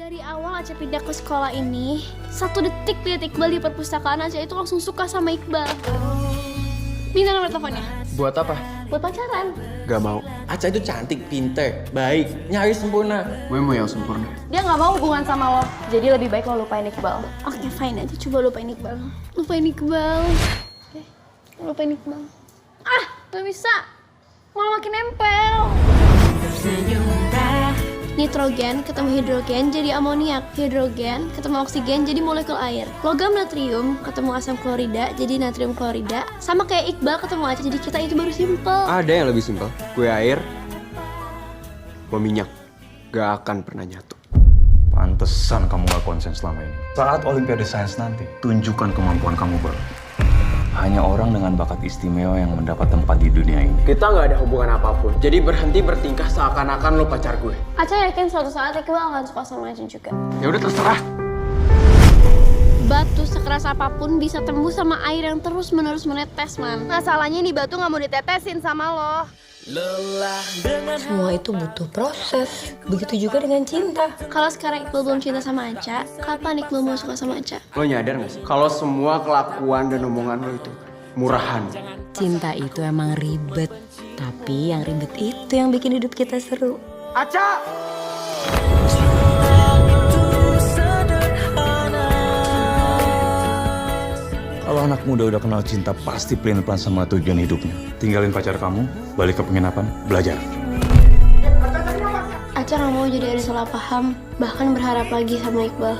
Dari awal Aca pindah ke sekolah ini, 1 detik lihat Iqbal di perpustakaan, Aca itu langsung suka sama Iqbal. Minta nomor teleponnya. Buat apa? Buat pacaran. Gak mau. Aca itu cantik, pinter, baik, nyaris sempurna. Gue mau yang sempurna. Dia nggak mau hubungan sama lo, jadi lebih baik lo lupain Iqbal. Oke, fine aja, coba lupain Iqbal. Lupain Iqbal. Oke, lupain Iqbal. Ah, nggak bisa. Malah makin nempel. Nitrogen ketemu hidrogen jadi amoniak, hidrogen ketemu oksigen jadi molekul air, logam natrium ketemu asam klorida jadi natrium klorida, sama kayak Iqbal ketemu Aca, jadi kita itu baru simpel. Ada yang lebih simpel. Gue air, gue minyak. Gak akan pernah nyatu. Pantesan kamu gak konsen selama ini. Saat Olimpiade Sains nanti, tunjukkan kemampuan kamu baru. Hanya orang dengan bakat istimewa yang mendapat tempat di dunia ini. Kita gak ada hubungan apapun. Jadi berhenti bertingkah seakan-akan lo pacar gue. Aca yakin suatu saat Iqbal akan suka sama Aca juga. Ya udah terserah. Batu sekeras apapun bisa tembus sama air yang terus-menerus menetes, man. Masalahnya nih batu nggak mau ditetesin sama lo. Semua itu butuh proses. Begitu juga dengan cinta. Kalau sekarang Iqbal belum cinta sama Aca, kapan Iqbal mau suka sama Aca? Lo nyadar gak sih? Kalau semua kelakuan dan omongan lo itu murahan. Cinta itu emang ribet. Tapi yang ribet itu yang bikin hidup kita seru. Aca! Kalau anak muda udah kenal cinta, pasti pelin-pelan sama tujuan hidupnya. Tinggalin pacar kamu, balik ke penginapan, belajar. Aca nggak mau jadi ada salah paham, bahkan berharap lagi sama Iqbal.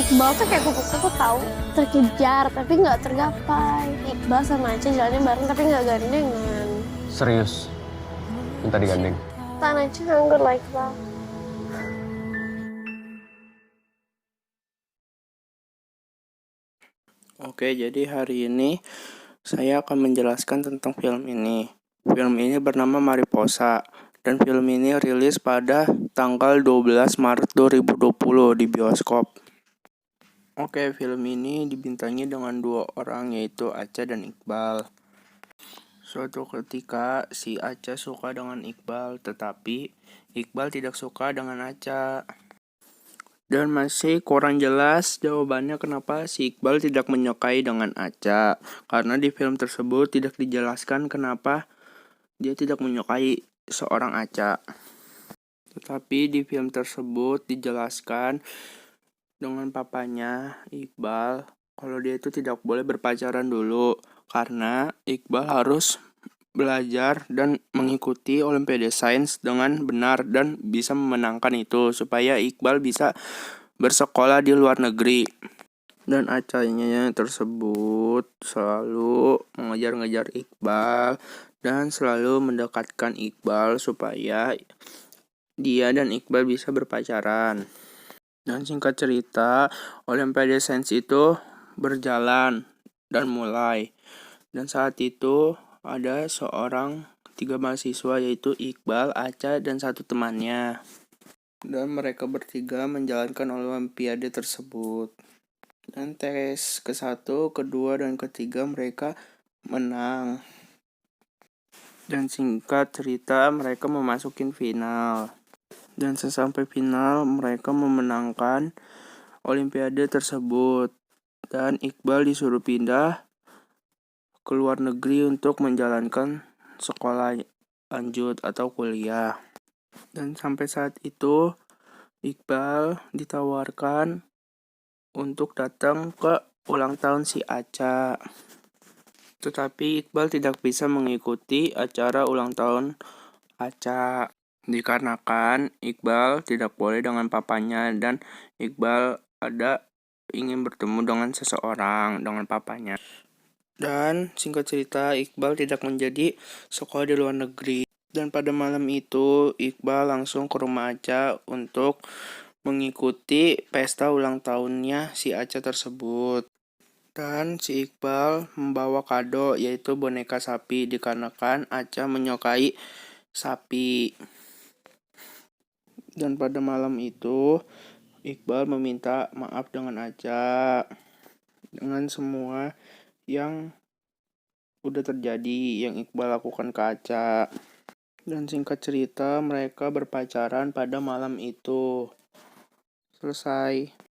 Iqbal tuh kayak kupu-kupu tahu, terkejar tapi nggak tergapai. Iqbal sama Aca jalannya bareng tapi nggak gandengan. Serius? Minta digandeng? Tan Aca nganggur like Iqbal. Oke, jadi hari ini saya akan menjelaskan tentang film ini. Film ini bernama Mariposa, dan film ini rilis pada tanggal 12 Maret 2020 di bioskop. Oke, film ini dibintangi dengan 2 orang, yaitu Aca dan Iqbal. Suatu ketika si Aca suka dengan Iqbal, tetapi Iqbal tidak suka dengan Aca. Dan masih kurang jelas jawabannya kenapa si Iqbal tidak menyukai dengan Aca. Karena di film tersebut tidak dijelaskan kenapa dia tidak menyukai seorang Aca. Tetapi di film tersebut dijelaskan dengan papanya Iqbal kalau dia itu tidak boleh berpacaran dulu. Karena Iqbal harus belajar dan mengikuti Olimpiade Sains dengan benar dan bisa memenangkan itu supaya Iqbal bisa bersekolah di luar negeri. Dan Acanya tersebut selalu mengejar-ngejar Iqbal dan selalu mendekatkan Iqbal supaya dia dan Iqbal bisa berpacaran. Dan singkat cerita, Olimpiade Sains itu berjalan dan mulai. Dan saat itu ada 3 mahasiswa, yaitu Iqbal, Aca, dan 1 temannya. Dan mereka bertiga menjalankan Olimpiade tersebut. Dan tes ke-1, ke-2, dan ke-3 mereka menang. Dan singkat cerita mereka memasukin final. Dan sesampai final mereka memenangkan Olimpiade tersebut. Dan Iqbal disuruh pindah ke luar negeri untuk menjalankan sekolah lanjut atau kuliah. Dan sampai saat itu Iqbal ditawarkan untuk datang ke ulang tahun si Aca. Tetapi Iqbal tidak bisa mengikuti acara ulang tahun Aca dikarenakan Iqbal tidak boleh dengan papanya, dan Iqbal ingin bertemu dengan seseorang, dengan papanya. Dan singkat cerita, Iqbal tidak menjadi sekolah di luar negeri. Dan pada malam itu, Iqbal langsung ke rumah Aca untuk mengikuti pesta ulang tahunnya si Aca tersebut. Dan si Iqbal membawa kado, yaitu boneka sapi, dikarenakan Aca menyukai sapi. Dan pada malam itu, Iqbal meminta maaf dengan Aca dengan semua yang udah terjadi yang Iqbal lakukan ke Aca. Dan singkat cerita, mereka berpacaran pada malam itu. Selesai.